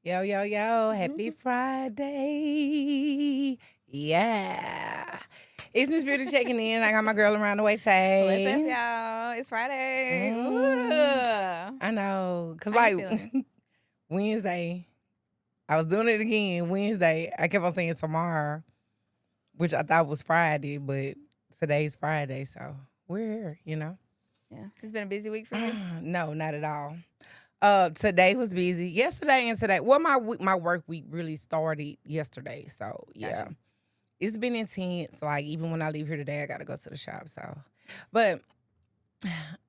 Yo, yo, yo. Happy Friday. Yeah. It's Miss Beauty checking in. I got my girl around the way, What's up, Tay. y'all? It's Friday. Mm, Ooh. I know. Because, How you like, feeling? Wednesday, I was doing it again. Wednesday, I kept on saying tomorrow, which I thought was Friday, but today's Friday. So we're here. Yeah, it's been a busy week for you. No, not at all. Today was busy. Yesterday and today. Well, my work week really started yesterday. So yeah, Gotcha. it's been intense. Like even when I leave here today, I gotta go to the shop. So, but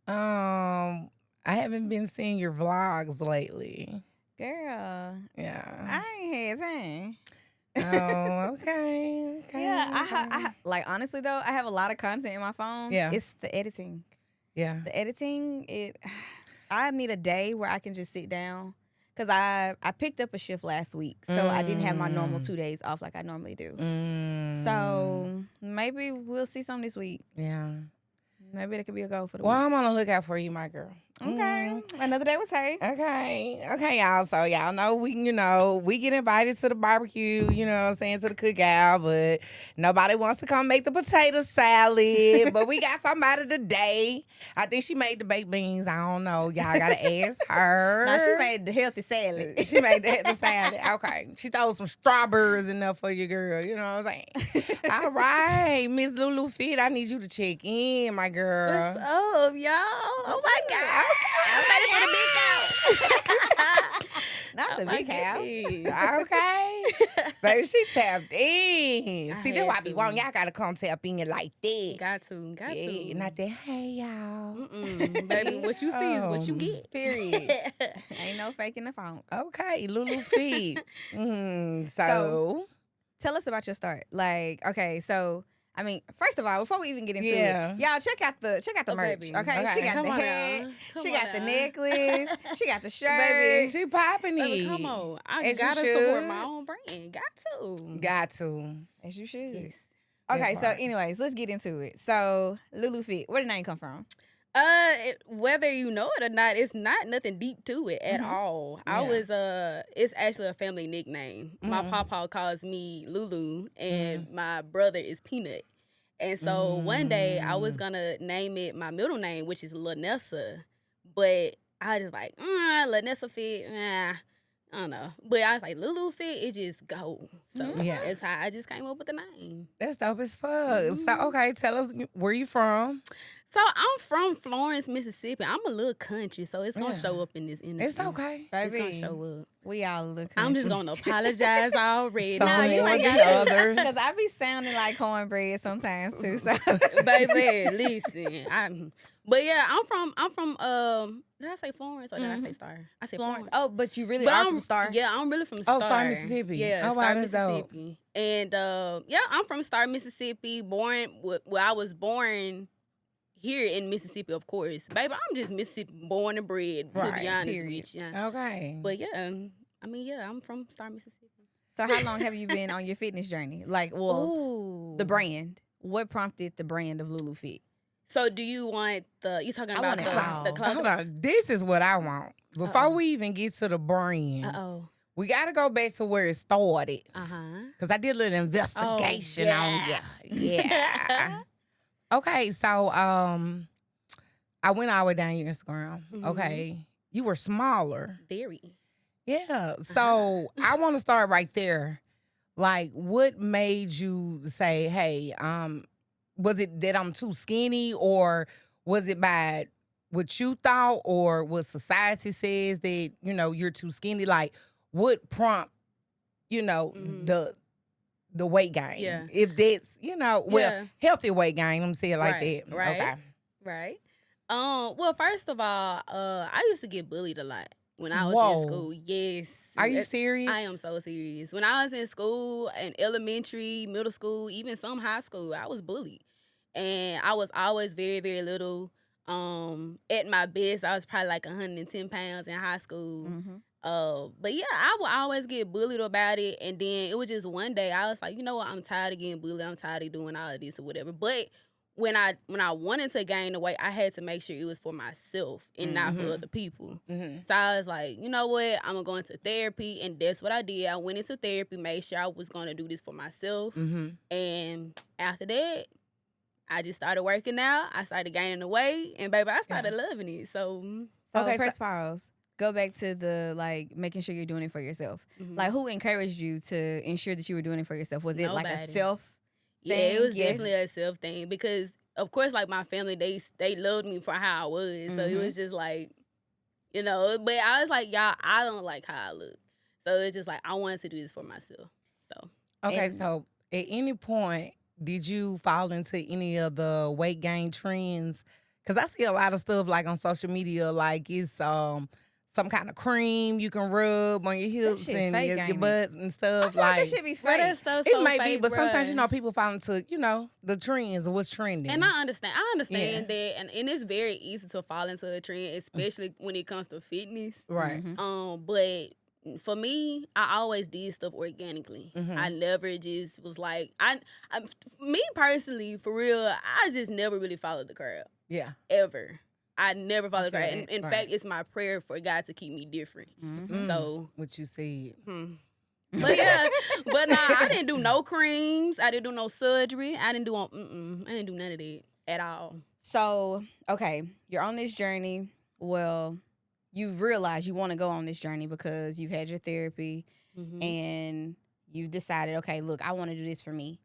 I haven't been seeing your vlogs lately. Girl, Yeah. I ain't had time. Oh, okay, Yeah, okay, okay. like honestly though, I have a lot of content in my phone. Yeah, It's the editing. yeah. The editing, I need a day where I can just sit down. Cause I picked up a shift last week, so I didn't have my normal Mm, 2 days off like I normally do. mm, So maybe we'll see some this week. yeah. Maybe that could be a goal for the Well, week. I'm on the lookout for you, my girl. Okay, another day with Tay. Okay, y'all. So y'all know we get invited to the barbecue, you know what I'm saying, to the cookout, but nobody wants to come make the potato salad. But we got somebody today. I think she made the baked beans. I don't know. Y'all gotta ask her. Now she made the healthy salad. She made the salad. Okay. She throw some strawberries in there for you, girl. You know what I'm saying? All right, Miss LuLu Fit, I need you to check in, my girl. What's up, y'all? Oh my God. I'm ready for the big couch. Not the big house. Okay. Baby, she tapped in. I See, that's why I had be to. wanting y'all gotta come tap in like that. Got to. Yeah, not that, hey, y'all. Baby, what you see is what you get. Period. Ain't no faking the funk. Okay, LuLu Fit. So, So- Tell us about your start. Like, okay, so I mean, first of all, before we even get into Yeah. it, y'all check out the Oh, merch. baby. Okay? Okay. She got Come the on hat, now. Come she on got the now. necklace, she got the shirt. baby, she popping Baby, it. come on. I As you gotta should. support my own brand. Got to. Got to. As you should. Yes. Okay, That so part. anyways, let's get into it. So LuLu Fit, where did the name come from? Whether you know it or not, it's not nothing deep to it at all. I Yeah. was it's actually a family nickname. My papa calls me Lulu and my brother is Peanut. And so one day I was gonna name it my middle name, which is Lanessa, but I was just like, Lanessa Fit, I don't know. But I was like, Lulu Fit, it just go. So Yeah. that's how I just came up with the name. That's dope as fuck. So, okay, tell us where you from. So I'm from Florence, Mississippi. I'm a little country, so it's gonna Yeah. show up in this interview. It's okay. It's gonna Baby, show up. we all look I'm just gonna apologize already. Some No, you more ain't than got others. because I be sounding like cornbread sometimes too. So Baby, listen. But yeah, I'm from did I say Florence or did I say Star? I said Florence. Florence. Oh, but you really But are I'm from Star. Yeah, I'm really from Oh, Star. Star, Mississippi. Yeah, Oh, wow, Star, that's dope. Mississippi. And yeah, I'm from Star, Mississippi. I was born here in Mississippi, of course. Baby, I'm just Mississippi born and bred, to Right, be honest period. with you. Okay. But yeah, I'm from Star, Mississippi. So how long have you been on your fitness journey? Like, well, Ooh. the brand. What prompted the brand of LuLu Fit? So do you want you talking I about want it all. the clothing? Hold on. This is what I want. Before we even get to the brand, Uh-oh. we got to go back to where it started. Uh-huh. Because I did a little investigation on yeah. you. Yeah. Okay, so I went all the way down your Instagram. Okay. You were smaller. Very. Yeah. So I want to start right there. Like, what made you say, hey, was it that I'm too skinny, or was it by what you thought, or what society says that, you're too skinny? Like, what prompt, the weight gain? Yeah. If that's, Yeah. healthy weight gain, let me say it like Right, that. right. Okay. Right. Well, first of all, I used to get bullied a lot when I was Whoa. in school. Yes. Are you serious? I am so serious. When I was in school, in elementary, middle school, even some high school, I was bullied. And I was always very, very little. At my best, I was probably like 110 pounds in high school. But yeah, I would always get bullied about it. And then it was just one day I was like, you know what? I'm tired of getting bullied. I'm tired of doing all of this or whatever. But when I wanted to gain the weight, I had to make sure it was for myself and not for other people. So I was like, you know what? I'm gonna go into therapy, and that's what I did. I went into therapy, made sure I was gonna do this for myself, and after that, I just started working out. I started gaining the weight, and baby, I started loving it. So okay, press pause. Go back to the like making sure you're doing it for yourself. Like, who encouraged you to ensure that you were doing it for yourself? Was it like a self? Yeah, it was definitely a self thing because, of course, like my family, they loved me for how I was. So it was just like, you know, but I was like, y'all, I don't like how I look. So it's just like, I wanted to do this for myself. So. Okay, so at any point, did you fall into any of the weight gain trends? Because I see a lot of stuff like on social media, like it's some kind of cream you can rub on your hips and fake, your butt and stuff. I feel like that should be fake. That stuff It so may fake, be, but sometimes, bruh. you know, people fall into, you know, the trends of what's trending. And I understand that, and it's very easy to fall into a trend, especially when it comes to fitness. Right. But for me, I always did stuff organically. I never just was like, me personally, for real, I just never really followed the crowd. Yeah. Ever. I never followed the crowd. Okay, In fact, it's my prayer for God to keep me different. So. What you said. But yeah, but nah, I didn't do no creams. I didn't do no surgery. I didn't do none of that at all. So, okay, you're on this journey. Well, you realize you want to go on this journey because you've had your therapy and you've decided, okay, look, I want to do this for me.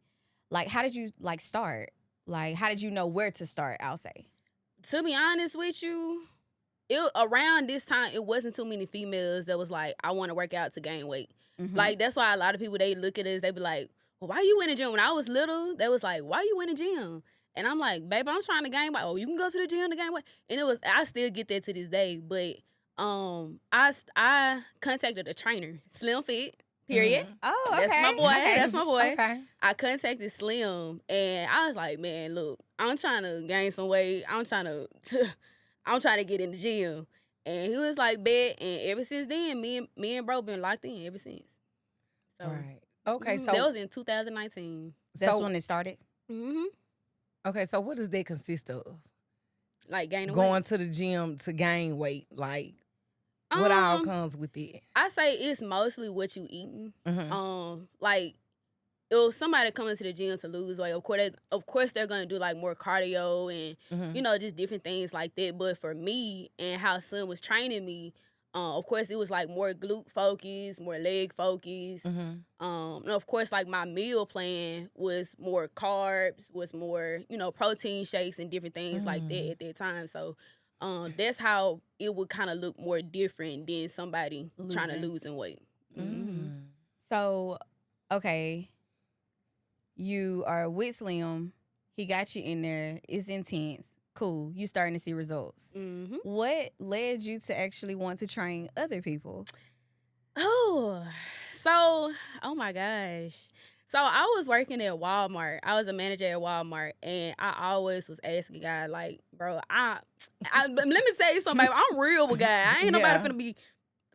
Like, how did you like start? Like, how did you know where to start? I'll say. To be honest with you, around this time, it wasn't too many females that was like, I want to work out to gain weight. Like, that's why a lot of people, they look at us, they be like, well, why you in the gym? When I was little, they was like, why you in the gym? And I'm like, baby, I'm trying to gain weight. Oh, you can go to the gym to gain weight. And I still get that to this day. But I contacted a trainer, Slim Fit, period. Oh, okay. That's my boy. Okay. That's my boy. Okay. I contacted Slim, and I was like, man, look, I'm trying to gain some weight. I'm trying to get in the gym. And he was like, bet. And ever since then, me and bro been locked in ever since. So, Right. Okay, so that was in 2019. That's when it started. Okay, so what does that consist of? Like gaining weight. Going to the gym to gain weight, like what all comes with it? I say it's mostly what you eating. Like if somebody comes to the gym to lose weight, of course they're gonna do like more cardio and you know, just different things like that. But for me and how Son was training me, of course it was like more glute focus, more leg focus. And of course, like my meal plan was more carbs, was more, you know, protein shakes and different things like that at that time. So that's how it would kind of look more different than somebody trying to lose in weight. So, okay, you are with Slim. He got you in there. It's intense. Cool. You starting to see results. What led you to actually want to train other people? Oh my gosh. So I was working at Walmart. I was a manager at Walmart, and I always was asking God, like, bro, let me tell you something, baby. I'm real with God. I ain't nobody finna be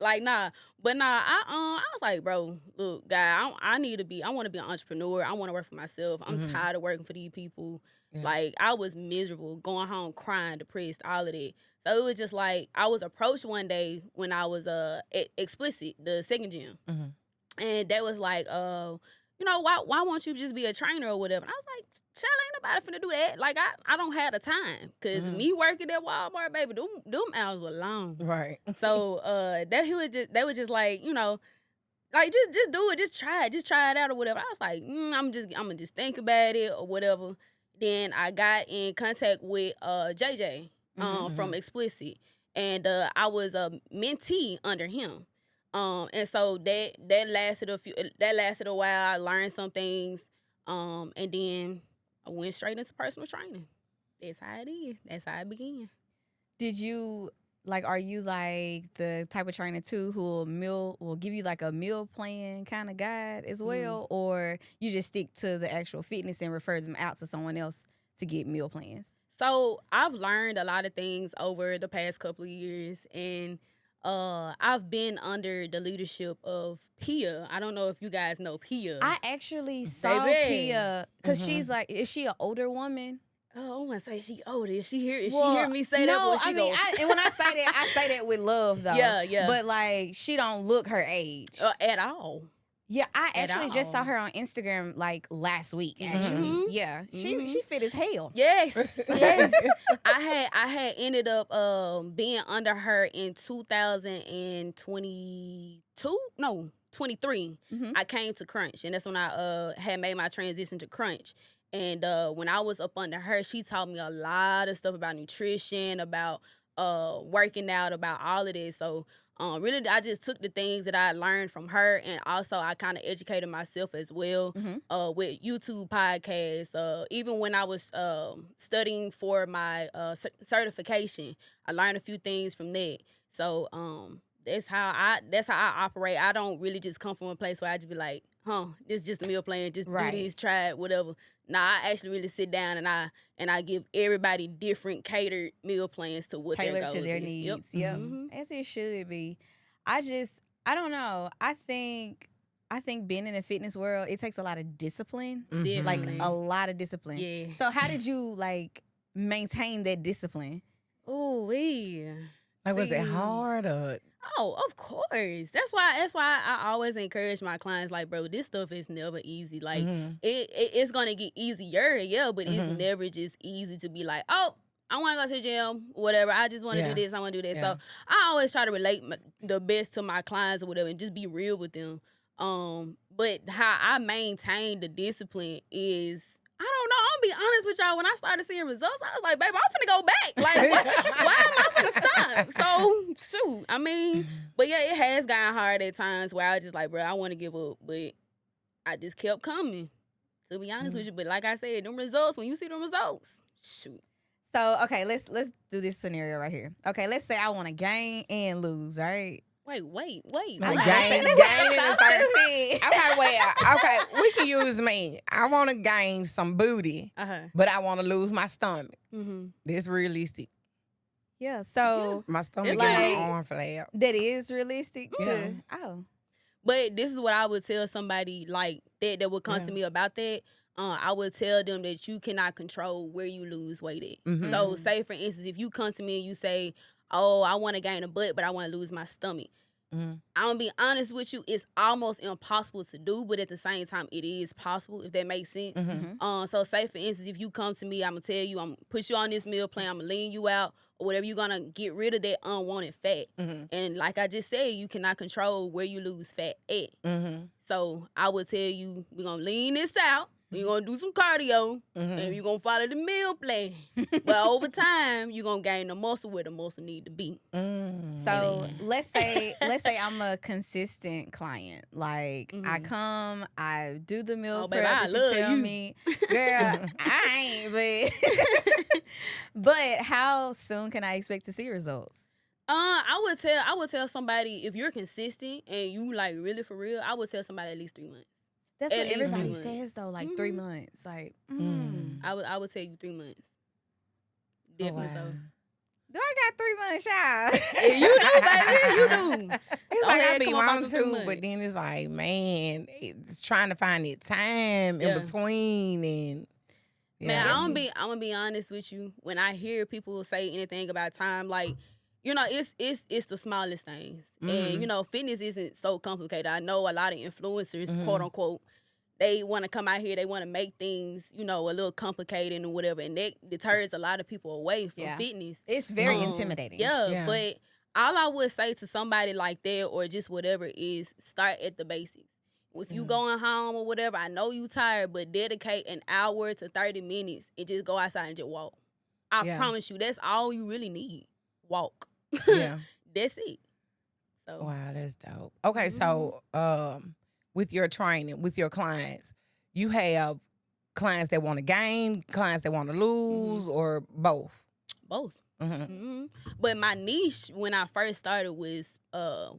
like, nah. But nah, I was like, bro, look, God, I want to be an entrepreneur. I want to work for myself. I'm tired of working for these people. Yeah. Like, I was miserable, going home crying, depressed, all of that. So it was just like, I was approached one day when I was at Explicit, the second gym. And that was like, you know, why won't you just be a trainer or whatever? And I was like, child, ain't nobody finna do that. Like, I don't have the time. Because me working at Walmart, baby, them hours were long. Right. So they was just like, you know, like, just do it. Just try it out or whatever. I was like, I'm gonna just think about it or whatever. Then I got in contact with JJ from Explicit. And I was a mentee under him. And so that lasted a while. I learned some things. And then I went straight into personal training. That's how it is. That's how it began. Are you like the type of trainer too who will give you like a meal plan kind of guide as well? Or you just stick to the actual fitness and refer them out to someone else to get meal plans? So I've learned a lot of things over the past couple of years, and I've been under the leadership of Pia. I don't know if you guys know Pia. I actually saw Pia because she's like, is she an older woman? Oh, I want to say she older. If she hear me say that, boy, she go. and when I say that with love though. Yeah. But like, she don't look her age At all. Yeah, I At actually just saw all. her on Instagram like last week. Actually, Mhm. yeah, she fit as hell. Yes. I had ended up being under her in 2022. No, 23. Mhm. I came to Crunch, and that's when I had made my transition to Crunch. And when I was up under her, she taught me a lot of stuff about nutrition, about working out, about all of this. So really, I just took the things that I learned from her, and also I kind of educated myself as well with YouTube podcasts. Even when I was studying for my certification, I learned a few things from that. So that's how I operate. I don't really just come from a place where I just be like, this is just a meal plan, just do this, try it, whatever. Nah, I actually really sit down and I give everybody different catered meal plans to what Tailored their goals to their is. needs. Yep. Yep, as it should be. I don't know. I think being in the fitness world, it takes a lot of discipline, like Definitely. a lot of discipline. Yeah. So how did you like maintain that discipline? Oh, Like, was it See. hard or? Oh, of course. That's why I always encourage my clients, like, bro, this stuff is never easy. Like, it's gonna get easier, yeah, but it's never just easy to be like, oh, I want to go to the gym, whatever. I just want to do this. I want to do that. Yeah. So I always try to relate the best to my clients or whatever, and just be real with them. But how I maintain the discipline is, I don't know. I'm gonna be honest with y'all. When I started seeing results, I was like, baby, I'm finna go back. Like, why am I finna stop? So, shoot. I mean, but yeah, it has gotten hard at times where I was just like, bro, I want to give up. But I just kept coming, to be honest with you. But like I said, them results, when you see them results, shoot. So okay, let's do this scenario right here. Okay, let's say I want to gain and lose, right? Wait. Like, I'm gain like, and so certain. stupid. Okay, wait. Okay, we can use me. I want to gain some booty, but I want to lose my stomach. This realistic. Yeah, so My stomach Like- and my arm flab. that is realistic. Yeah. But this is what I would tell somebody like that would come to me about that. I would tell them that you cannot control where you lose weight at. So say, for instance, if you come to me and you say, oh, I want to gain a butt, but I want to lose my stomach. I'm going to be honest with you, it's almost impossible to do, but at the same time, it is possible, if that makes sense. So say, for instance, if you come to me, I'm going to tell you, I'm going to put you on this meal plan, I'm going to lean you out, or whatever, you're going to get rid of that unwanted fat. And like I just said, you cannot control where you lose fat at. So I would tell you, we're going to lean this out. You're going to do some cardio, and you're going to follow the meal plan. But over time, you're going to gain the muscle where the muscle need to be. So let's say I'm a consistent client. Like I come, I do the meal baby, prep I that love you tell you. me, girl. I ain't, but how soon can I expect to see results? I would tell somebody, if you're consistent and you like really for real, I would tell somebody at least 3 months. That's At what least everybody 3 months. says though, like 3 months. Like, I would tell you 3 months. Definitely so. do I got 3 months, child? Yeah, you do, baby. You do. It's Go like ahead, I be come on, wanting about the 3 to, months. but then it's like, man, it's trying to find that time in between, and Man, I'm gonna be honest with you. When I hear people say anything about time, like, you know, it's the smallest things. And, you know, fitness isn't so complicated. I know a lot of influencers, quote unquote, they want to come out here, they want to make things, you know, a little complicated and whatever. And that deters a lot of people away from fitness. It's very intimidating. Yeah, but all I would say to somebody like that or just whatever is start at the basics. If you going home or whatever, I know you tired, but dedicate an hour to 30 minutes and just go outside and just walk. I promise you, that's all you really need. Walk. Yeah. That's it. So Wow, that's dope. Okay, so with your training, with your clients, you have clients that want to gain, clients that want to lose, or both? both. But my niche when I first started was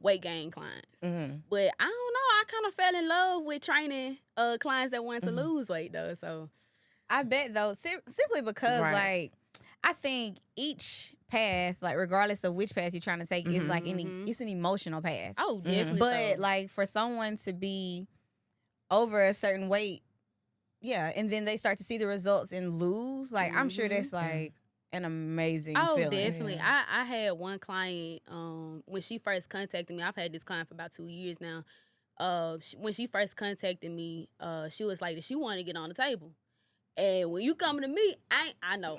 weight gain clients. But I don't know, I kind of fell in love with training clients that wanted to lose weight though. So I bet though, simply because like I think each path, like regardless of which path you're trying to take, is like it's an emotional path. oh, definitely. But so. like for someone to be over a certain weight, yeah, and then they start to see the results and lose. Like I'm sure that's like an amazing feeling. Definitely. Yeah. I had one client when she first contacted me. I've had this client for about 2 years now. When she first contacted me, she was like, she wanted to get on the table. And when you coming to me, I know.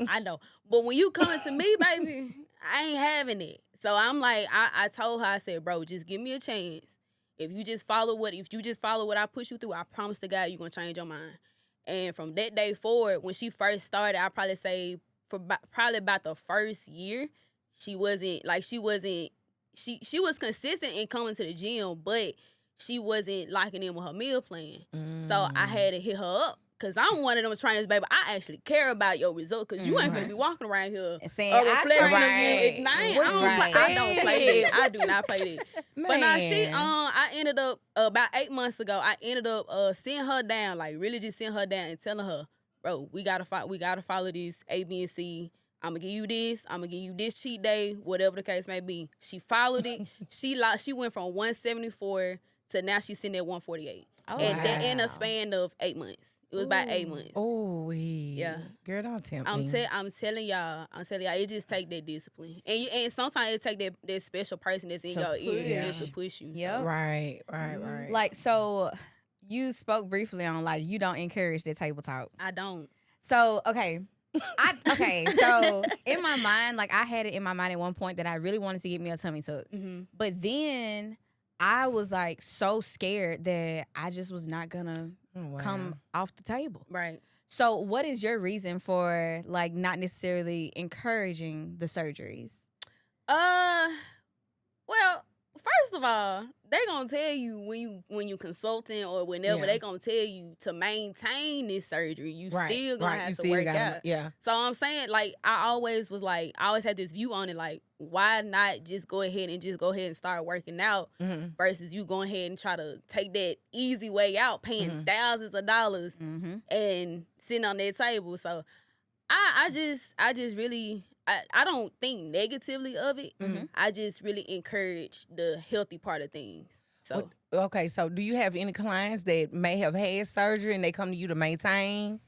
But when you coming to me, baby, I ain't having it. So I'm like, I told her, I said, bro, just give me a chance. If you just follow what I push you through, I promise to God you're gonna change your mind. And from that day forward, when she first started, I probably say probably about the first year, she was consistent in coming to the gym, but she wasn't locking in with her meal plan. So I had to hit her up. Cause I'm one of them trainers, baby. I actually care about your results. Cause you ain't gonna be walking around here saying a reflection of you. I don't play that. I do not play that. But now I ended up about 8 months ago. I ended up sitting her down, like really just sitting her down and telling her, bro, we gotta follow this A, B, and C. I'm gonna give you this. I'm gonna give you this cheat day, whatever the case may be. She followed it. She went from 174 to now she's sitting at 148. And that in a span of 8 months. It was about 8 months. Oh, yeah. Girl, don't tempt I'm me. telling y'all, it just take that discipline. And sometimes it take that special person that's in your ear to push you. Yep. So. Right. Like, so you spoke briefly on, like, you don't encourage the table talk. I don't. So, okay. So in my mind, like, I had it in my mind at one point that I really wanted to get me a tummy tuck. But then I was, like, so scared that I just was not gonna come off the table. Right. So what is your reason for, like, not necessarily encouraging the surgeries? Well, first of all, they gonna tell you when you consulting or whenever they gonna tell you to maintain this surgery, you still gonna have to work out. Yeah. So I'm saying, like, I always had this view on it, like, why not just go ahead and start working out versus you going ahead and try to take that easy way out, paying thousands of dollars and sitting on that table. So I just really I don't think negatively of it. I just really encourage the healthy part of things. So okay, so do you have any clients that may have had surgery and they come to you to maintain?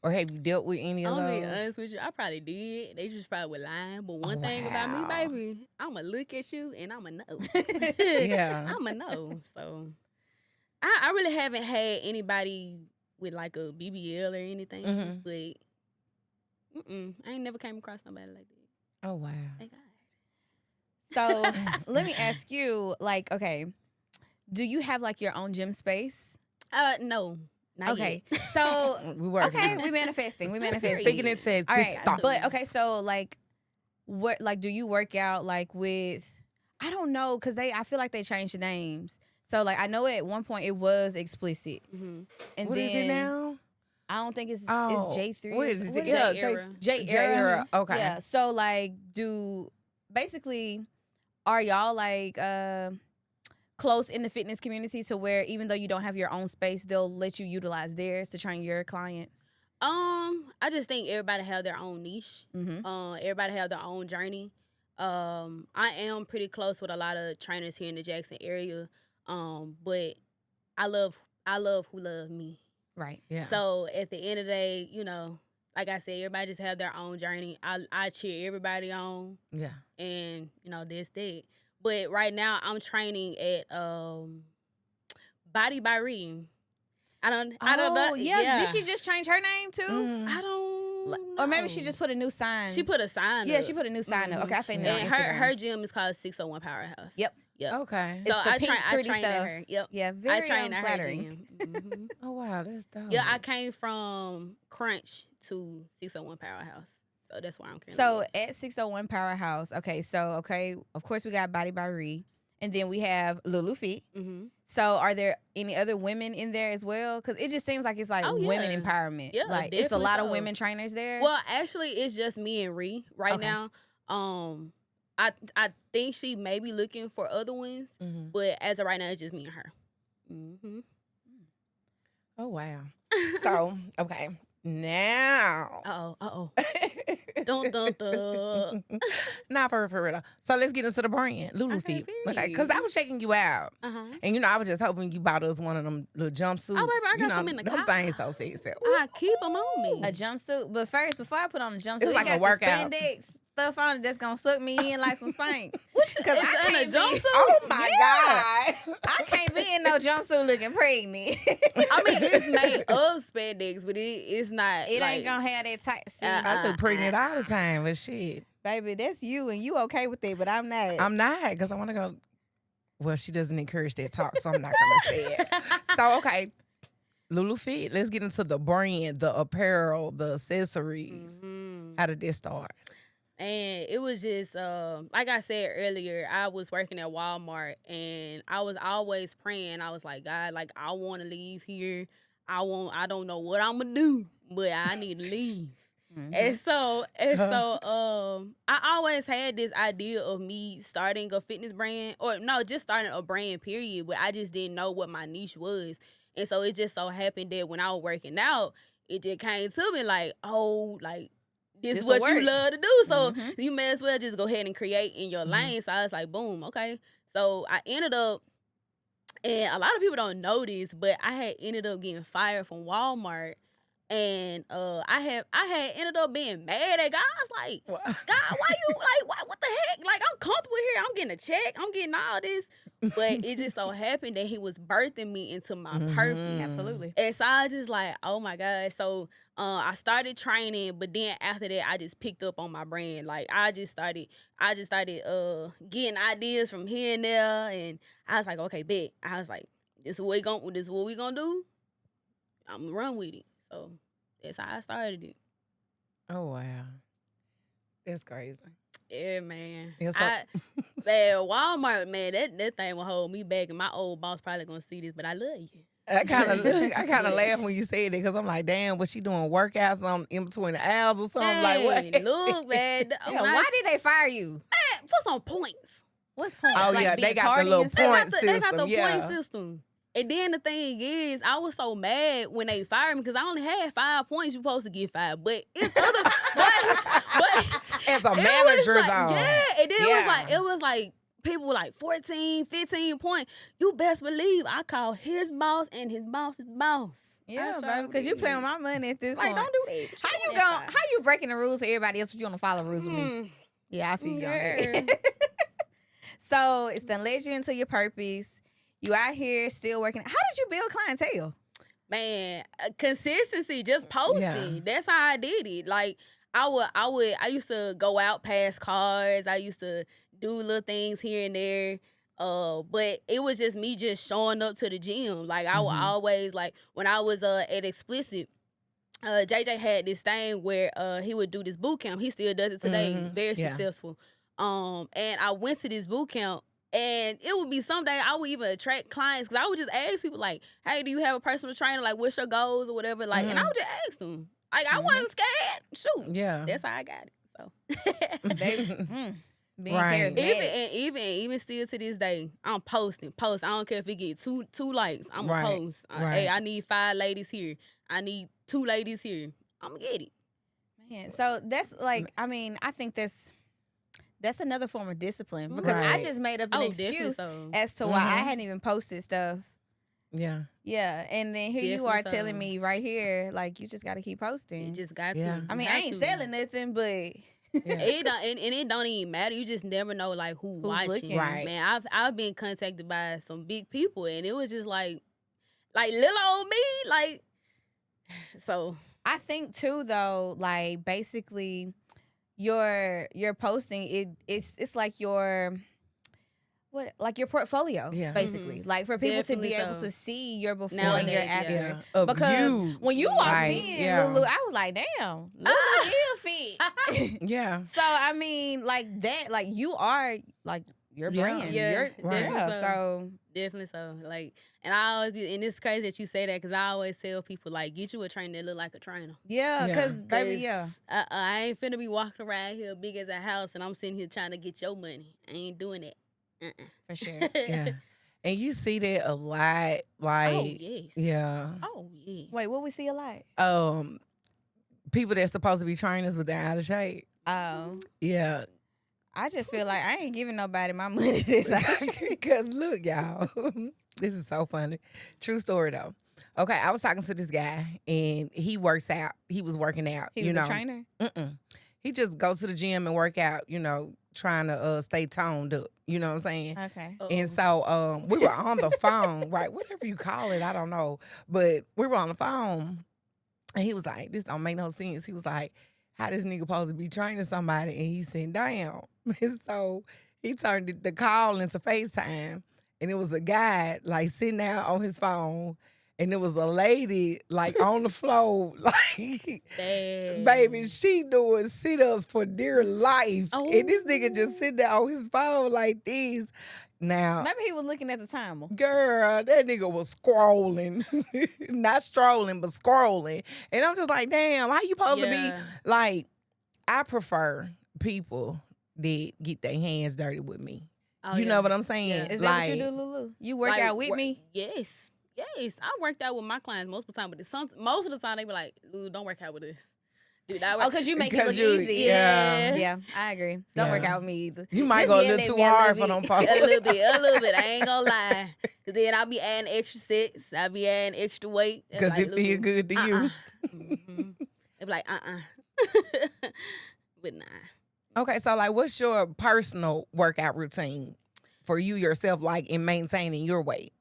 Or have you dealt with any of those? I'm gonna be honest with you, I probably did. They just probably were lying. But one thing about me, baby, I'ma look at you and I'ma know. Yeah. I'ma know. So I really haven't had anybody with like a BBL or anything. But I ain't never came across nobody like that. Oh, wow. Thank So God. let me ask you, like, okay, do you have, like, your own gym space? No. Not okay. yet. So we working. Okay, we manifesting. Speaking it says all right. stop. But okay, so like do you work out like with, I don't know, because I feel like they changed the names. So like I know at one point it was explicit. And what is it now? I don't think it's J3. What is it? J era. Okay. Yeah. So like basically are y'all like close in the fitness community to where even though you don't have your own space, they'll let you utilize theirs to train your clients? I just think everybody have their own niche. Everybody have their own journey. I am pretty close with a lot of trainers here in the Jackson area. But I love who love me. Right. Yeah. So at the end of the day, you know, like I said, everybody just have their own journey. I cheer everybody on. Yeah. And, you know, that's that. But right now I'm training at Body by Ree. I don't know. Yeah. Did she just change her name too? I don't know. Or maybe she just put a new sign. She put a sign Yeah, up. she put a new sign up. Okay, I say no. And her gym is called 601 Powerhouse. Yep. Okay. So I train stuff. at her. Yep. Yeah, very I train at her flattering. gym. Oh, wow, that's dope. Yeah, I came from Crunch to 601 Powerhouse. So that's where I'm currently So at 601 Powerhouse, of course we got Body by Ree, and then we have LuLu Fit. So are there any other women in there as well? Because it just seems like it's like women empowerment. Yeah, like it's a lot of so. women trainers there. Well, actually, it's just me and Ree right now. I think she may be looking for other ones, but as of right now, it's just me and her. Oh, wow. So, okay. Now. Uh-oh. Dun, dun, dun. Not for real. So let's get into the brand, LuLu Okay, Fit. period. Okay, because I was checking you out. Uh-huh. And, I was just hoping you bought us one of them little jumpsuits. Oh, baby, I got some in the them car. things so sexy. I keep them on me. A jumpsuit. But first, before I put on the jumpsuit, It's like it a got workout. the spandex stuff on it that's gonna suck me in like some spanks. Because I in a can't be- jumpsuit. Oh, my Yeah. God. I can't be in no jumpsuit looking pregnant. I mean, it's made of spandex, but it's not. It like, ain't gonna have that tight. See, I look pregnant all the time, but shit. baby, that's you, and you okay with it, but I'm not. I'm not, because I want to go. Well, she doesn't encourage that talk, so I'm not going to say it. So, okay. LuLu Fit, let's get into the brand, the apparel, the accessories. Mhm. How did this start? And it was just like I said earlier, I was working at Walmart and I was always praying. I was like, God, like I want to leave here. I don't know what I'm gonna do, but I need to leave. Mhm. And so I always had this idea of me starting a fitness brand, or no, just starting a brand period, but I just didn't know what my niche was. And so it just so happened that when I was working out, it just came to me like, oh, like this is This'll what you work. love to do. So Mhm. you may as well just go ahead and create in your lane. So I was like, boom, okay. So I ended up, and a lot of people don't know this, but I had ended up getting fired from Walmart. And I had ended up being mad at God. I was like, God, why you like what the heck? Like I'm comfortable here. I'm getting a check. I'm getting all this. But it just so happened that he was birthing me into my purpose. Absolutely. And so I was just like, oh my gosh. So I started training, but then after that I just picked up on my brand. Like I just started getting ideas from here and there, and I was like, okay, bet. I was like, this is what we gonna do. I'm gonna run with it. So that's how I started it. Oh, wow. That's crazy. Yeah, man. Yeah, so- Man, Walmart, man, that thing will hold me back, and my old boss probably gonna see this, but I love you. I kind of laugh when you said it, because I'm like, damn, was she doing workouts on in between the hours or something? Like, what? Man, look, man. Yeah, why did they fire you? man, for some points? What's point? Oh, Like yeah, being they got the tardy little and They stuff? got point the, they got the system, yeah. point system. And then the thing is, I was so mad when they fired me because I only had 5 points. You're supposed to get 5, but it's other. but As a it was manager, like, though. yeah, and then Yeah. it was like people were like 14, 15 points. You best believe I called his boss and his boss's boss. Yeah, I baby, sure because you did. playing with my money at this Like, point. don't do that. How you breaking the rules for everybody else if you don't follow rules with me? Yeah, I feel you on that. So it's done led you into your purpose. You out here still working. How did you build clientele? Man, consistency, just posting. Yeah. That's how I did it. Like I used to go out past cars. I used to do little things here and there. But it was just me just showing up to the gym. Like I would always, like when I was at Explicit, JJ had this thing where he would do this boot camp. He still does it today. Very Yeah. successful. And I went to this boot camp. And it would be someday I would even attract clients because I would just ask people like, "Hey, do you have a personal trainer? Like, what's your goals or whatever?" Like, and I would just ask them. Like, I wasn't scared. Shoot, Yeah. that's how I got it. So, Being Right. charismatic. even still to this day, I'm posting. I don't care if it get two likes. I'm gonna Right. post. Right. Hey, I need 5 ladies here. I need 2 ladies here. I'm gonna get it. Man, so that's like, I mean, I think that's another form of discipline because I Right. just made up an Definitely excuse so. as to why I hadn't even posted stuff. Yeah. Yeah, and then here you are Definitely so. telling me right here, like you just got to keep posting. You just got Yeah. to. I mean, You I got ain't to. selling nothing, but It don't, and it don't even matter. You just never know like who's watching. looking. Right. Man, I've been contacted by some big people, and it was just like little old me, like. So I think too though, like basically your posting it's like your your portfolio, Yeah. basically. Like for people Definitely to be able so. to see your before Nowadays, and your yeah. after. Yeah. Of Because you. when you walked Right. in, Yeah. Lulu, I was like, damn, Lulu is fit. Yeah. So I mean, like that, like you are like your Yeah. brand. Yeah, Your, definitely yeah. so. So definitely so. Like, and I always be, and it's crazy that you say that because I always tell people like, get you a trainer that look like a trainer. yeah, Yeah. because baby, yeah. I ain't finna be walking around here big as a house, and I'm sitting here trying to get your money. I ain't doing that. For sure. Yeah. And you see that a lot. Like, Oh yes. yeah. Oh yeah. Wait, what we see a lot? people that's supposed to be trainers but they're out of shape. Oh, Yeah. I just feel like I ain't giving nobody my money this time. Because look, y'all, this is so funny. True story though. Okay, I was talking to this guy and he works out. He was working out. He was a trainer? Mm-mm. He just goes to the gym and work out, trying to stay toned up. You know what I'm saying? Okay. And so we were on the phone, right? Whatever you call it, I don't know. But we were on the phone and he was like, this don't make no sense. He was like, how this nigga supposed to be training somebody? And he said, damn. And so he turned the call into FaceTime. And it was a guy like sitting there on his phone. And there was a lady like on the floor, like, baby, she doing sit-ups for dear life. Oh. And this nigga just sitting there on his phone like this. Now, Maybe he was looking at the timer. girl, that nigga was scrolling. Not strolling, but scrolling. And I'm just like, damn, how you supposed to be? Like, I prefer people that get their hands dirty with me. Oh, you yeah. know what I'm saying? Yeah. Is that what you do, Lulu? You work out with me? Yes. Yes. I worked out with my clients most of the time, but most of the time they be like, Lulu, don't work out with us. Dude, Oh, because you make it look easy. Yeah. Yeah, I agree. Don't work out with me either. You might Just go a yell little at too me hard for little them bit. folks. A little bit. I ain't gonna lie. Cause then I'll be adding extra sets. I'll be adding extra weight. Because like, it feel good to you. Mm-hmm. They be like, But nah. Okay, so like, what's your personal workout routine for you yourself, like in maintaining your weight?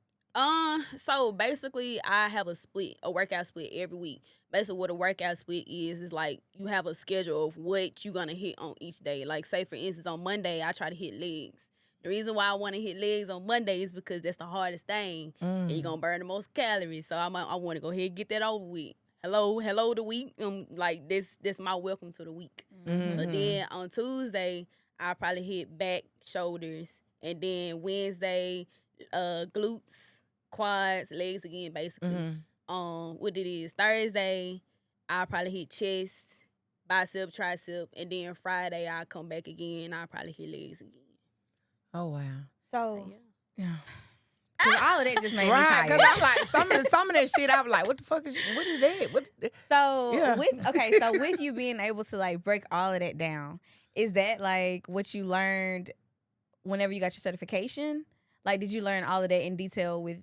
So basically I have a workout split every week. Basically what a workout split is like you have a schedule of what you're gonna hit on each day. Like say for instance on Monday I try to hit legs. The reason why I want to hit legs on Monday is because that's the hardest thing. And you're gonna burn the most calories. So I want to go ahead and get that over with. Hello the week. Like this my welcome to the week. Mm-hmm. So then on Tuesday I'll probably hit back, shoulders, and then Wednesday glutes, quads, legs again, basically. Mm-hmm. What it is, Thursday, I'll probably hit chest, bicep, tricep, and then Friday I'll come back again. I'll probably hit legs again. Oh wow. So, Yeah. cause all of that just made me Right, tired. because I'm like some of that shit. I was like, what the fuck is that? So Yeah. with you being able to like break all of that down, is that like what you learned whenever you got your certification? Like, did you learn all of that in detail with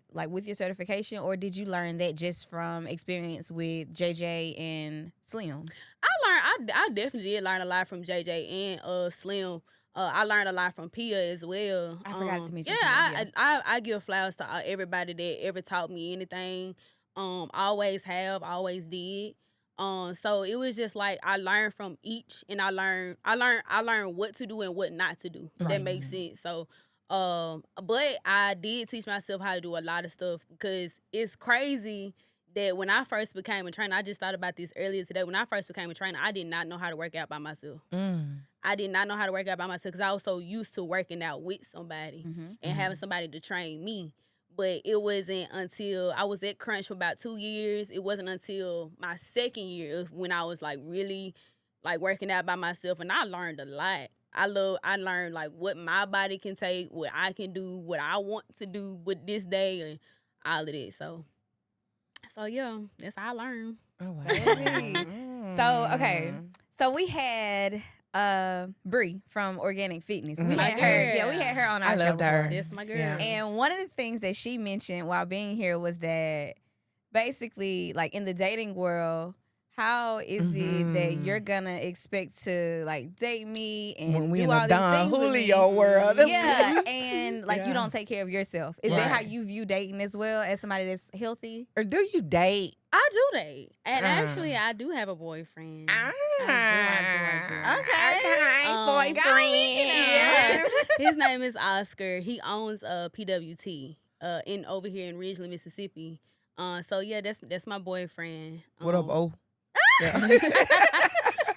your certification, or did you learn that just from experience with JJ and Slim? I definitely did learn a lot from JJ and Slim. I learned a lot from Pia as well. I forgot to mention Yeah, Pia, I give flowers to everybody that ever taught me anything. Always have, always did. So it was just like I learned from each, and I learned what to do and what not to do. If that makes sense. So, but I did teach myself how to do a lot of stuff because it's crazy that when I first became a trainer, I just thought about this earlier today. When I first became a trainer, I did not know how to work out by myself. I did not know how to work out by myself because I was so used to working out with somebody and having somebody to train me. But it wasn't until I was at Crunch for about 2 years. It wasn't until my second year when I was like really like working out by myself, and I learned a lot. I learned like what my body can take, what I can do, what I want to do with this day, and all of that. So yeah, that's how I learned. Oh wow. So okay, so we had Bree from Organic Fitness. We had her. Yeah, we had her on our show loved her. before. That's my girl. Yeah. And one of the things that she mentioned while being here was that basically, like in the dating world, how is it that you're gonna expect to like date me and When we do in all a these Don things with me? Julio world? Yeah, and like you Yeah. don't take care of yourself. Is that Right. how you view dating as well, as somebody that's healthy? Or do you date? I do date, and actually, I do have a boyfriend. I do. Okay, boyfriend. Yeah. His name is Oscar. He owns PWT in over here in Ridgeland, Mississippi. So yeah, that's my boyfriend. What up, O? Yeah.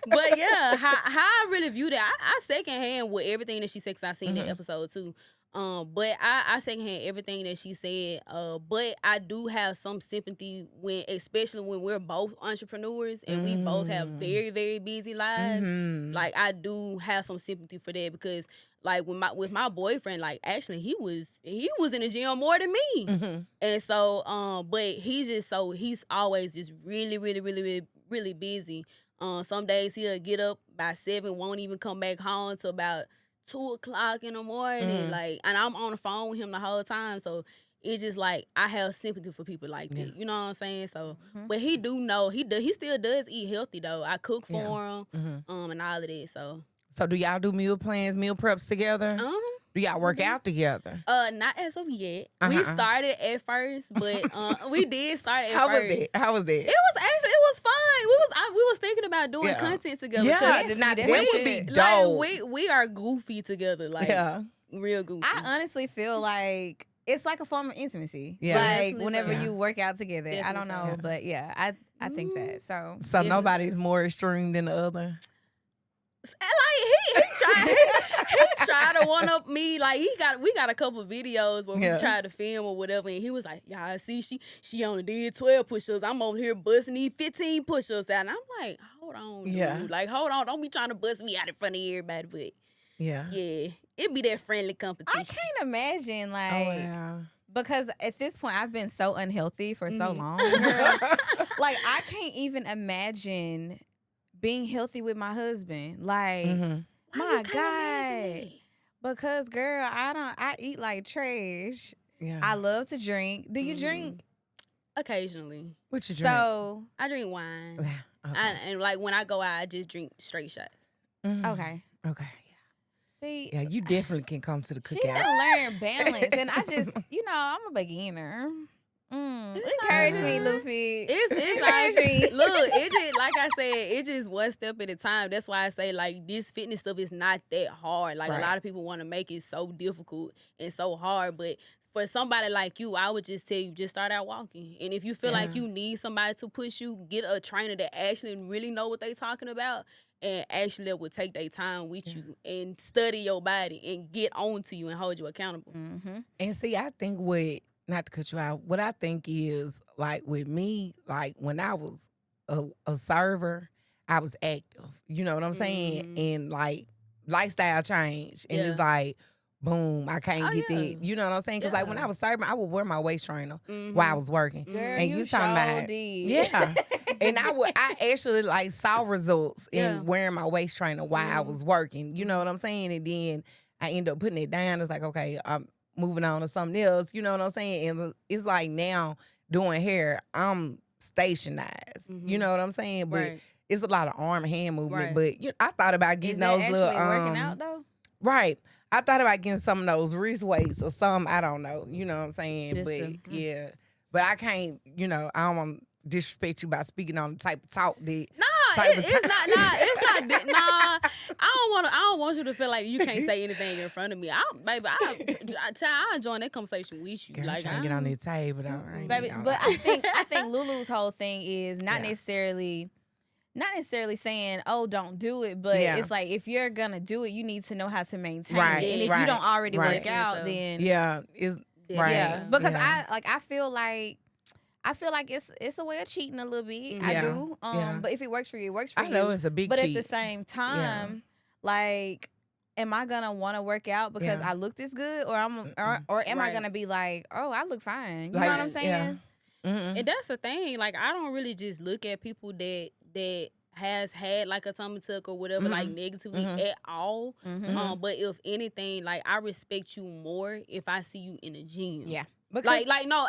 But yeah, how I really view that, I secondhand with everything that she said, 'cause I seen that episode too. But I secondhand everything that she said. But I do have some sympathy especially when we're both entrepreneurs and we both have very, very busy lives. Like I do have some sympathy for that because like with my boyfriend, like actually he was in the gym more than me. And so but he's always just really, really, really, really, really busy. Some days he'll get up by 7, won't even come back home till about 2:00 in the morning. Like, and I'm on the phone with him the whole time. So it's just like I have sympathy for people like that. You know what I'm saying? So, but he do know he still does eat healthy though. I cook for him, and all of that. So do y'all do meal plans, meal preps together? Do y'all work out together? Not as of yet. We started at first, but we did start at How first. was that? How was that? It was fun. We was thinking about doing content together. Yeah, that would be dope. Like we are goofy together, like real goofy. I honestly feel like it's like a form of intimacy. Yeah. Like Definitely whenever so. you work out together. I don't know, Definitely so. but yeah, I think that. So So nobody's more extreme than the other? Like he tried to one up me. Like we got a couple videos where we tried to film or whatever, and he was like, "Y'all see, she only did 12 push-ups. I'm over here busting these 15 push-ups out." And I'm like, "Hold on, dude. Like, hold on, don't be trying to bust me out in front of everybody." But yeah, it be that friendly competition. I can't imagine like because at this point I've been so unhealthy for so long, girl. Like I can't even imagine being healthy with my husband. Like my God. Because girl, I eat like trash. Yeah. I love to drink. Do you drink? Occasionally. What you drink? So I drink wine. Okay. And like when I go out, I just drink straight shots. Okay. See, yeah, you definitely can come to the cookout. She done learn balance, and I just, I'm a beginner. Encourage me, LuLu Fit. It's like, look, it just like I said, it's just one step at a time. That's why I say like this fitness stuff is not that hard. Like a lot of people want to make it so difficult and so hard, but for somebody like you, I would just tell you, just start out walking. And if you feel like you need somebody to push you, get a trainer that actually really know what they talking about and actually will take their time with you and study your body and get on to you and hold you accountable. And see, I think not to cut you out, what I think is, like, with me, like, when I was a server, I was active. You know what I'm saying? And, like, lifestyle change. And it's like, boom, I can't get that. You know what I'm saying? Because, like, when I was serving, I would wear my waist trainer while I was working. Girl, and you talking about, did. And I actually, like, saw results in wearing my waist trainer while I was working. You know what I'm saying? And then I end up putting it down. It's like, okay, I'm moving on to something else, you know what I'm saying? And it's like now doing hair, I'm stationized. You know what I'm saying? But it's a lot of arm and hand movement. But I thought about getting those little working out though. Right. I thought about getting some of those wrist weights or some, I don't know. You know what I'm saying? But I can't, I don't want to disrespect you by speaking on the type of talk that. It's not. I don't want you to feel like you can't say anything in front of me. I join that conversation with you. Girl, like I'm trying to get on that table, though. Baby, but I think Lulu's whole thing is not necessarily saying, oh, don't do it, but it's like if you're gonna do it, you need to know how to maintain it. And if you don't already work out, then it's because I feel like it's a way of cheating a little bit. I do. But if it works for you, it works for you. I know it's a big but cheat. At the same time, like, am I gonna want to work out because I look this good, or am I gonna be like, oh, I look fine? You know what I'm saying? And that's the thing. Like, I don't really just look at people that has had like a tummy tuck or whatever like negatively at all. But if anything, like, I respect you more if I see you in the gym. Yeah. Because, no,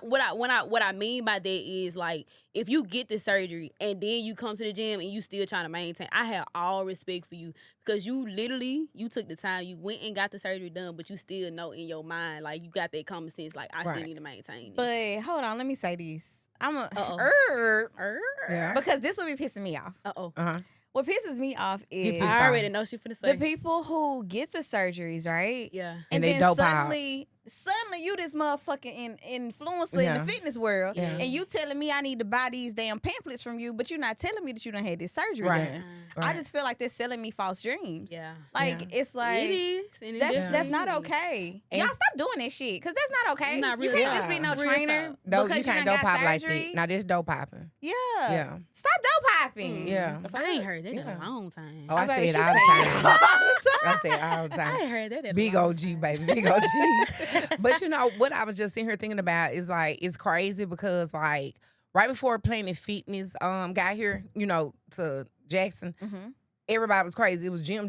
what I mean by that is, like, if you get the surgery and then you come to the gym and you still trying to maintain, I have all respect for you because you took the time, you went and got the surgery done, but you still know in your mind, like, you got that common sense, like, I still need to maintain this. But hold on, let me say this. Because this will be pissing me off. What pisses me off is I already know she finna say the people who get the surgeries, right? Yeah, and they then dope suddenly you this motherfucking influencer in the fitness world, and you telling me I need to buy these damn pamphlets from you, but you're not telling me that you done had this surgery done. I just feel like they're selling me false dreams. It's like it is. That's not okay. Y'all stop doing that shit because that's not okay. You can't just be no trainer because you can't done dope got pop like surgery. that. Now this dope popping. Yeah. Stop dope popping. I ain't heard that in a long time. Oh, I say it all the time. I say it all the time. I ain't heard that in Big OG, baby. Big OG. But you know, what I was just sitting here thinking about is, like, it's crazy because, like, right before Planet Fitness got here, to Jackson. Mhm. Everybody was crazy. It was gym.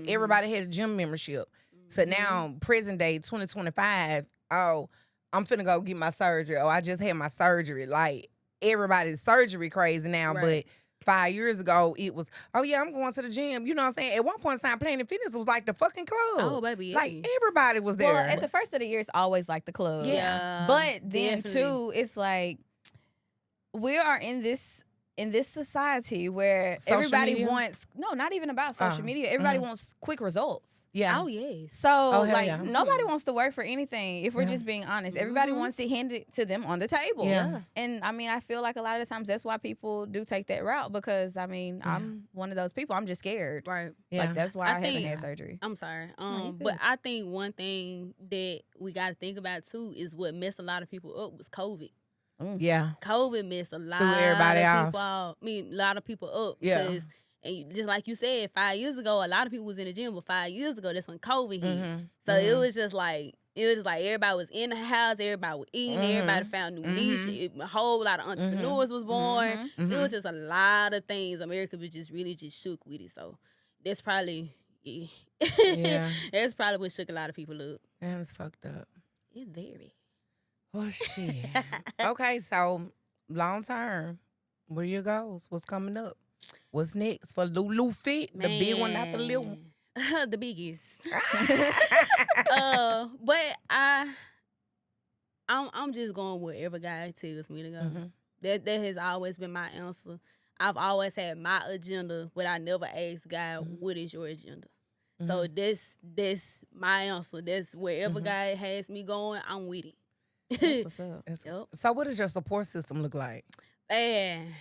Everybody had a gym membership. So now, present day, 2025, oh, I'm finna go get my surgery. Oh, I just had my surgery. Like, everybody's surgery crazy now. Right. But 5 years ago, it was, oh, yeah, I'm going to the gym. You know what I'm saying? At one point in time, Planet Fitness was like the fucking club. Oh, baby, Like, yes. everybody was there. Well, at the first of the year, it's always like the club. Yeah. But then definitely. too, it's like we are in this society where Social everybody media? wants not even about social media. Everybody wants quick results. Yeah. Oh, yes. So hell like yeah. nobody wants to work for anything if we're Yeah. just being honest. Everybody wants it handed to them on the table. Yeah. And I mean, I feel like a lot of the times that's why people do take that route because I mean, I'm one of those people. I'm just scared. Right. Yeah. Like that's why I I haven't think- had surgery. I'm sorry. you But good. I think one thing that we got to think about too is what messed a lot of people up was COVID. Yeah. COVID messed a lot everybody of off. people out. I mean, a lot of people up. Yeah. Because, and just like you said, 5 years ago, a lot of people was in the gym, but 5 years ago, that's when COVID hit. So it was just like, everybody was in the house, everybody was eating, everybody found new niche. A whole lot of entrepreneurs was born. It was just a lot of things. America was just really just shook with it. So that's probably, Yeah. that's probably what shook a lot of people up. That was fucked up. It's very. Oh, shit. Okay, so long term, what are your goals? What's coming up? What's next for LuLu Fit? The big one, not the little one. Man. The biggest. But I'm just going wherever God tells me to go. That has always been my answer. I've always had my agenda, but I never asked God, what is your agenda? So this my answer. That's wherever God has me going, I'm with it. That's what's up. Yep. So what does your support system look like? Man.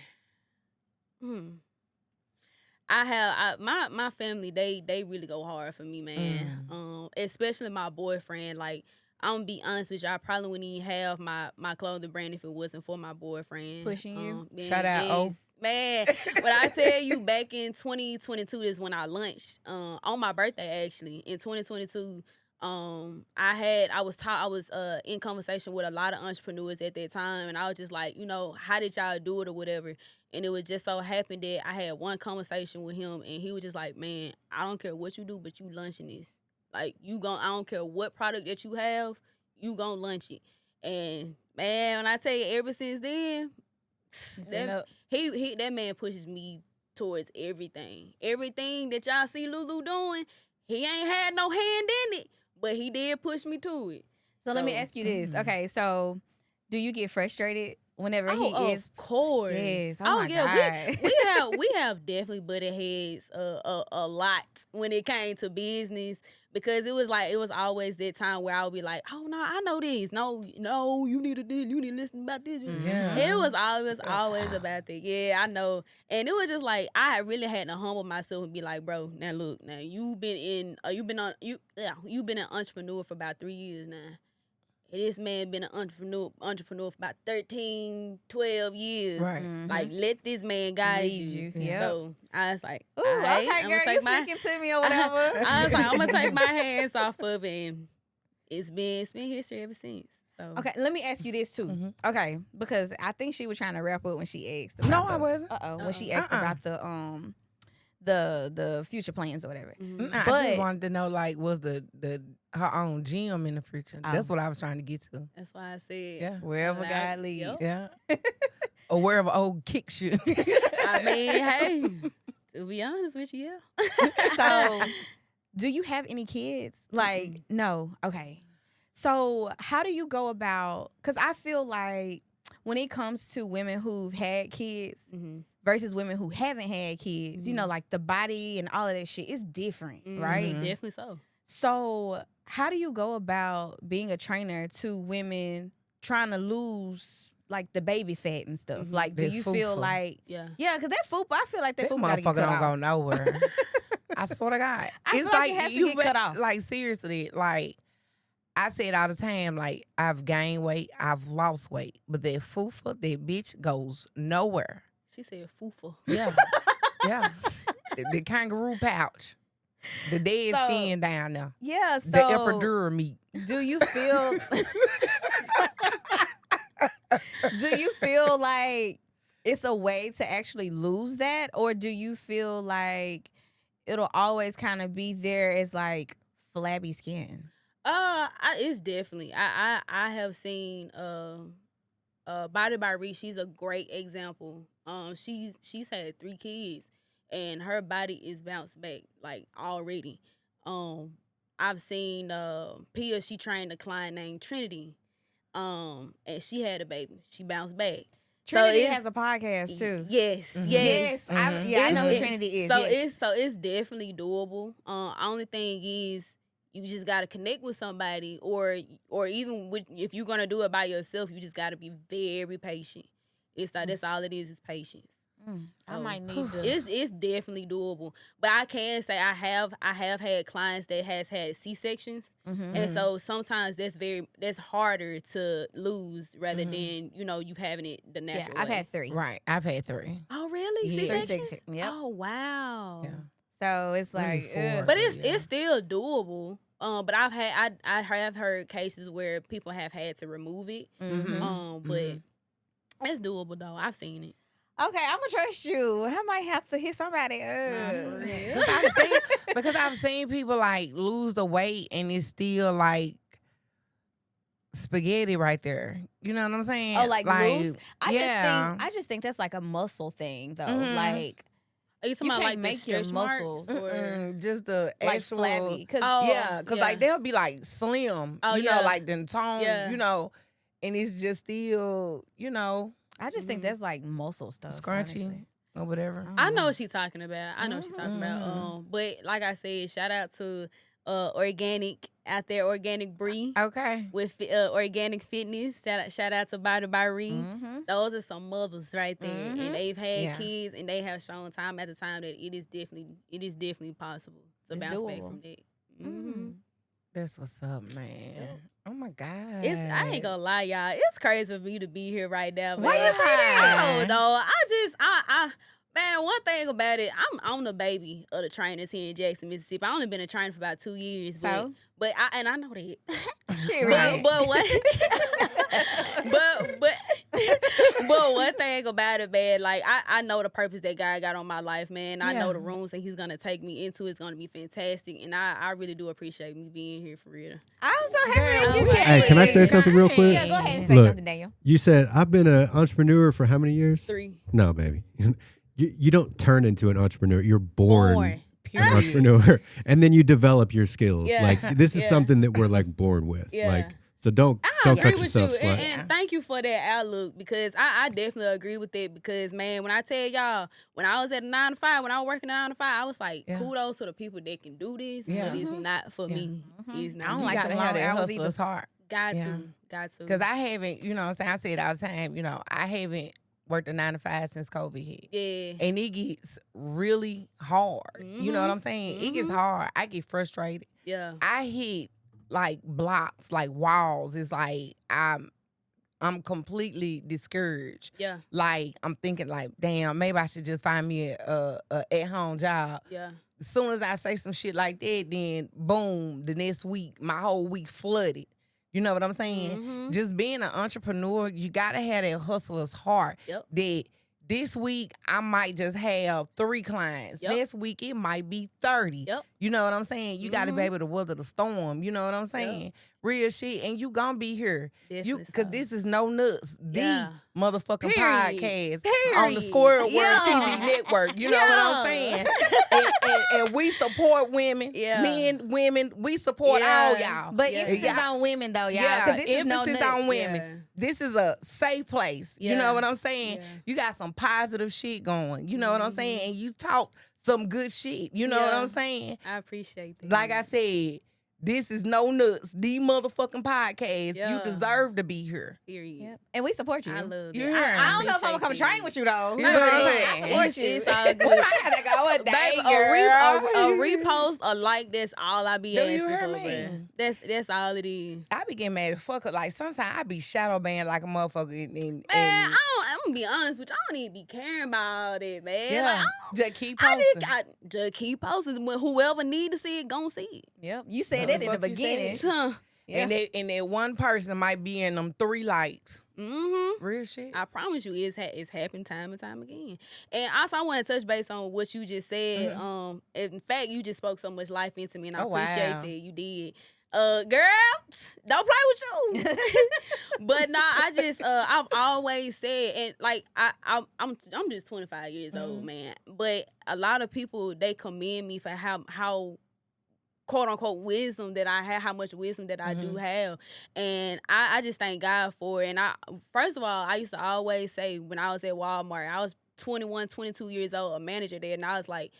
My family, they really go hard for me, man. Especially my boyfriend. Like, I'm gonna be honest with you, I probably wouldn't even have my clothing brand if it wasn't for my boyfriend. Pushing you? Man, Shout out, O. Man, when I tell you back in 2022 is when I launched, on my birthday actually, in 2022. I was in conversation with a lot of entrepreneurs at that time, and I was just like, how did y'all do it or whatever? And it was just so happened that I had one conversation with him, and he was just like, man, I don't care what you do, but you launching this. Like, I don't care what product that you have, you gonna launch it. And man, when I tell you, ever since then, that man pushes me towards everything. Everything that y'all see LuLu doing, he ain't had no hand in it. But he did push me to it. So let me ask you this. Okay, so do you get frustrated whenever he is? Of course. Yes. Oh my God. We have definitely butted heads a lot when it came to business, because it was always that time where I would be like, oh no, I know this. No, you need to listen about this. Yeah. It was always about that. Yeah, I know. And it was just like I really had to humble myself and be like, bro, now look, now you've been an entrepreneur for about 3 years now. And this man been an entrepreneur for about 13, 12 years. Right. Like, let this man guide you. Yep. So I was like, Ooh, all right, okay, I'm girl, gonna you take my, speaking to me or whatever. I was like, I'm gonna take my hands off of it, and it's been history ever since. So Okay, let me ask you this too. Okay, because I think she was trying to wrap up when she asked. No, About I wasn't. When she asked about the future plans or whatever. I But- just wanted to know, like, was her own gym in the future? That's what I was trying to get to. that's why I said, Yeah. Wherever Like, God leads. yep. Yeah. Or wherever old kicks you. I mean, hey, to be honest with you, yeah. So, do you have any kids? Like, no. Okay. So, how do you go about? Because I feel like when it comes to women who've had kids versus women who haven't had kids, like the body and all of that shit is different, right? Definitely so. So, how do you go about being a trainer to women trying to lose like the baby fat and stuff? Like, do That you feel fupa. like, Yeah. because that fupa, I feel like that That fupa gotta get motherfucker cut don't off. go nowhere. I swear to God. I feel like it has to you get cut off. Like, seriously, like, I say it all the time, like, I've gained weight, I've lost weight, but that fufa, that bitch goes nowhere. She said fufa. Yeah. Yeah. The kangaroo pouch. The dead So- skin down there. Yeah, so The epidural meat. do you feel do you feel like it's a way to actually lose that, or do you feel like it'll always kind of be there as like flabby skin? It's definitely. I have seen Body by Reese. She's a great example. She's had 3 kids, and her body is bounced back like already. I've seen Pia. She trained a client named Trinity. And she had a baby. She bounced back. Trinity has a podcast too. Yes, Mhm. yes. I know who Trinity is. So yes. it's definitely doable. Only thing is you just gotta connect with somebody, or even if you're gonna do it by yourself, you just gotta be very patient. It's like that's all it is patience. I might need to. It's definitely doable, but I can say I have had clients that has had C-sections, and so sometimes that's harder to lose rather than you having it the natural. I've way. had 3. Right. I've had 3. Oh really? Yeah. C-sections? Yep. Oh wow. Yeah. So it's Maybe like, 4. But it's still doable. But I have heard cases where people have had to remove it. But it's doable though. I've seen it. okay, I'm gonna trust you. I might have to hit somebody. For real. Because I've seen people like lose the weight and it's still like spaghetti right there. You know what I'm saying? Oh, like loose? Yeah. I just think that's like a muscle thing though. Mhm. Like Are you talking about can't like make the your stretch marks, muscles. or Just the like actual flabby. Cause because like they'll be like slim, Oh, you yeah. know, like then tone, Yeah. you know, and it's just still, you know, I just think that's like muscle stuff. scrunchy honestly. or whatever. I know what she's talking about. I know what she's talking about. But like I said, shout out to organic out there, Organic Bree. Okay. With organic fitness, shout out to Body by Ree. Those are some mothers right there, and they've had kids, and they have shown time at the time that it is definitely possible to It's bounce back doable. from that. That's what's up, man. Oh my God. I ain't gonna lie, y'all. It's crazy for me to be here right now. Why man. you say that? I don't know. I man, one thing about it, I'm the baby of the trainers here in Jackson, Mississippi. I only been a trainer for about 2 years, but I know that. but one thing about it, man, like I know the purpose that God got on my life, man. I know the rooms that He's gonna take me into is gonna be fantastic, and I really do appreciate me being here for real. I'm so happy that you Girl, came. Hey, can I say something real quick? Yeah, go ahead and say Look, something, Daniel. You said I've been an entrepreneur for how many years? 3. No, baby. You don't turn into an entrepreneur. You're born an Period. entrepreneur, and then you develop your skills. Yeah. Like this is Yeah. something that we're like born with. Yeah. Like so, don't I cut agree with yourself you, slack. and thank you for that outlook, because I definitely agree with it. Because man, when I tell y'all, when I was at a 9 to 5, when I was working 9 to 5, I was like, kudos to the people that can do this, but it's not for me. It's not. I don't You like gotta the have long that hours either. hustler's heart. Got Yeah. to. Because I haven't, you know what I'm saying? I said all the time, you know, I haven't worked a 9 to 5 since COVID hit. Yeah. And it gets really hard. You know what I'm saying? It gets hard. I get frustrated. Yeah. I hit like blocks, like walls. It's like I'm completely discouraged. Yeah. Like I'm thinking like, damn, maybe I should just find me a at-home job. Yeah. As soon as I say some shit like that, then boom, the next week, my whole week flooded. You know what I'm saying? Just being an entrepreneur, you gotta have that hustler's heart. Yep. That this week I might just have 3 clients. Yep. Next week it might be 30. Yep. You know what I'm saying? You gotta be able to weather the storm. You know what I'm saying? Real shit. And you gonna be here. Definitely Cause so. this is NoNutz, Yeah. the motherfucking Period. podcast Period. on the Squirrel World Yeah. TV network. You know what I'm saying? and we support women, men, women. We support all y'all. But Yeah. emphasis on women though, y'all. Yeah, Because this is no emphasis nuts. on women. Yeah. This is a safe place. You Yeah. know what I'm saying? Yeah. You got some positive shit going. You know what I'm saying? And you talk some good shit. You know what Yeah. I'm saying? I appreciate that. Like I said, this is NoNutz, the motherfucking podcast. Yeah. You deserve to be here. Period. Yep. And we support you. I love You that. heard. I don't know if I'm gonna come appreciate train with you though. You know what I'm But saying? I support It's you. all good. We might have to go a day, Baby, a repost, a like, that's all I be Do asking you hear for, me? bruh. That's all it is. I be getting mad as fuck. Like sometimes I be shadow banned like a motherfucker. And Man, I'm gonna be honest with you. I don't even be caring about it, man. yeah, Like, just keep I posting. just keep posting. When whoever need to see it, gon' see it. Yep. You said that in the What the fuck you beginning. said? Huh. Yeah. And that one person might be in them 3 lights. Mm-hmm. Real shit. I promise you, it's happened time and time again. And also, I want to touch base on what you just said. In fact, you just spoke so much life into me, and I appreciate wow. that you did. Girl, don't play with you. But nah, I've always said, and like I'm just 25 years old, man. But a lot of people, they commend me for how quote unquote wisdom that I have, how much wisdom that I do have. And I just thank God for it. And first of all, I used to always say when I was at Walmart, I was 21, 22 years old, a manager there, and I was like,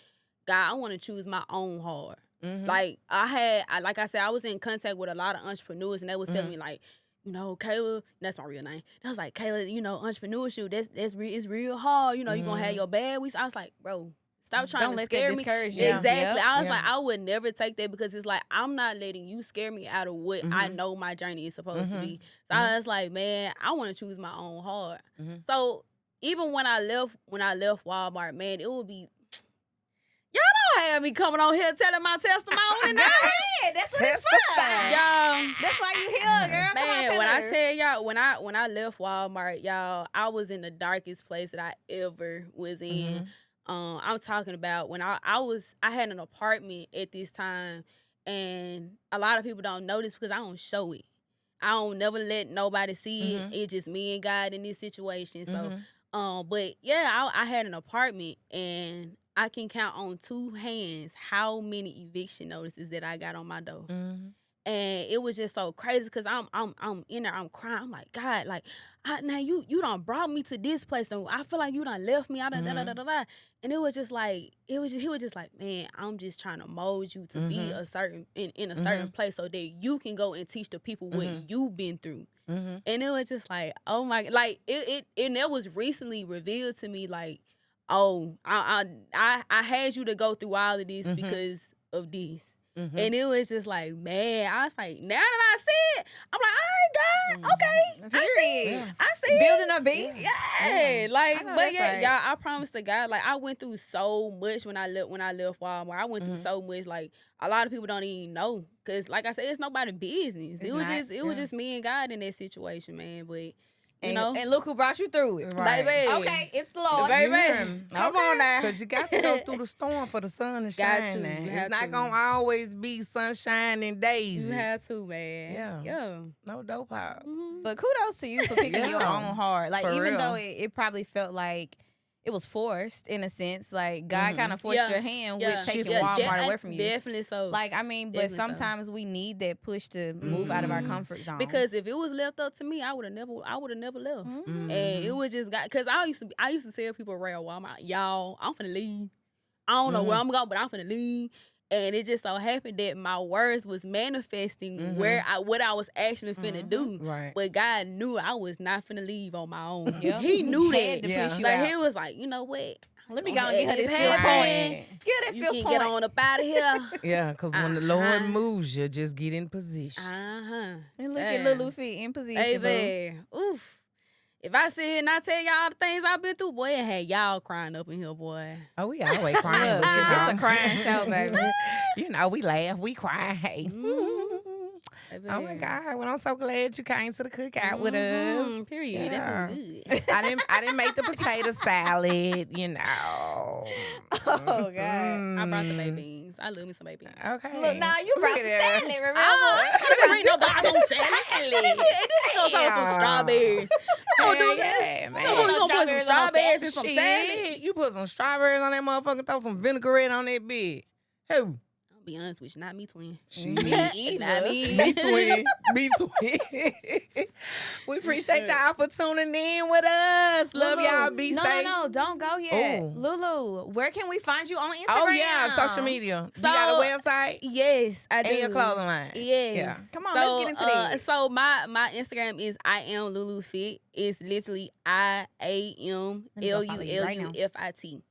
God, I want to choose my own hard. Like like I said, I was in contact with a lot of entrepreneurs, and they was telling me like, you know, Kayla, that's my real name. They was like, Kayla, you know, entrepreneurship, it's real hard. You know, you're gonna have your bad weeks. I was like, bro, stop trying Don't to let scare that me. discourage you. Exactly. Yep. I was like, I would never take that because it's like, I'm not letting you scare me out of what I know my journey is supposed to be. So I was like, man, I want to choose my own heart. So even when I left Walmart, man, it would be, y'all don't have me coming on here telling my testimony now. That's what it's for. Y'all, That's why you here, girl. Come on, man, tell when us. I tell y'all, when I left Walmart, y'all, I was in the darkest place that I ever was in. I'm talking about when I had an apartment at this time, and a lot of people don't know this because I don't show it. I don't never let nobody see it. It's just me and God in this situation. So, but yeah, I had an apartment, and I can count on 2 hands how many eviction notices that I got on my door. And it was just so crazy because I'm in there, I'm crying. I'm like, God, like, now you done brought me to this place, and I feel like you done left me. And it was just like, he was just like, man, I'm just trying to mold you to be a certain in a certain place so that you can go and teach the people what you've been through. And it was just like, oh my, like it was recently revealed to me, like, oh, I had you to go through all of this because of this. And it was just like, man, I was like, now that I see it, I'm like, all right, God, okay, I see it. I see Building it. a beast. Yeah, like, I know but that's yeah, right. y'all, I promise to God, like, I went through so much when I left Walmart. I went through so much, like, a lot of people don't even know, cause like I said, it's nobody's business. It's It was just me and God in that situation, man. But you And, know, and look who brought you through it. Right. baby, Okay, it's the Lord. baby, come on now, Because you got to go through the storm for the sun to Got shine. to. Now. You It's have not to. going to always be sunshine and daisies. you had to, man. Yeah. No dope out. But kudos to you for picking your Yeah. own heart. Like, For even real. though it probably felt like it was forced in a sense. Like, God kind of forced Yeah. your hand Yeah. with taking Yeah, Walmart away from you. Definitely so. Like, I mean, but Definitely so. sometimes we need that push to move out of our comfort zone. Because if it was left up to me, I would have never left. Mm-hmm. And it was just because I used to tell people around Walmart, y'all, I'm finna leave. I don't know where I'm going, but I'm finna leave. And it just so happened that my words was manifesting what I was actually finna do. Right. But God knew I was not finna leave on my own. Yeah. He knew Had that. to push you Like out. he was like, you know what? Let me go and get her this His feel hand point. point. Get that You feel can point. get on up out of here. Yeah, because when the Lord moves you, just get in position. And look at Damn. LuLu Fit in position, boo. Baby, oof. If I sit here and I tell y'all the things I've been through, boy, it had y'all crying up in here, boy. Oh, we always crying. Look, but you know. it's a crying show, baby. You know, we laugh, we cry. Hey. Baby. Oh my God! Well, I'm so glad you came to the cookout with us. Period. Yeah. That was good. I didn't make the potato salad. You know. Oh, God. I brought the baked beans. I love me some baked beans. Okay. Look, now you brought the at that. salad, remember? I ain't bring no doggone salad. And then she gonna throw some strawberries. Oh, do yeah, man. You gonna put some strawberries and some Shit, salad? you put some strawberries on that motherfucker, throw some vinaigrette on that bitch. Who? I'll be honest with you, not me, twin. Me either. Not me. Me twin. Me twin. We appreciate y'all for tuning in with us. Love Lulu, y'all. Be safe. No, don't go yet. Ooh. Lulu, where can we find you on Instagram? Oh yeah, social media. So- you got a website Yes, I do. and your clothing line. Yes. Yeah. Come on, let's get into that. So my Instagram is I am LuLu Fit. It's literally I am Let me go follow you right now. LuLuFit.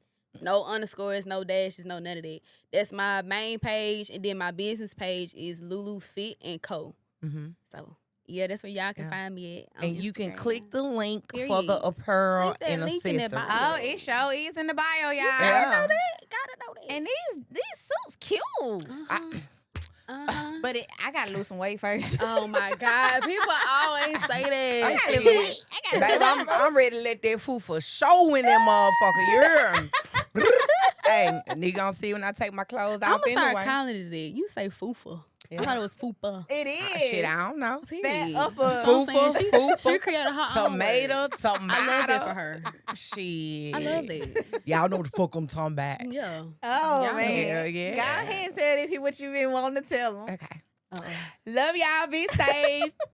No underscores, no dashes, no none of that. That's my main page, and then my business page is LuLu Fit and Co. Mm-hmm. So yeah, that's where y'all can Yeah. find me at. on And you can Instagram. click the link for Period. the apparel Click that and link in that accessories. bio. Oh, it sure is in the bio, y'all. Yeah. Gotta know that. And these suits cute. Uh-huh. But I gotta lose some weight first. Oh my God. People always say that. I gotta lose some weight. I gotta Baby, I'm ready to let that for show in that motherfucker. Yeah. Hey, nigga gonna see when I take my clothes I'm off gonna start anyway. calling it that. You say fufa. I thought it was fupa. It is. Shit, I don't know. Fat upper. I'm saying she Fupa, created her own tomato, word. tomato. I love that for her. Shit. I love that. Y'all know what the fuck I'm talking about. Yeah. Oh Y'all man. Hell yeah. Go ahead and tell if you what you been wanting to tell them. Okay. Uh-uh. Love y'all. Be safe.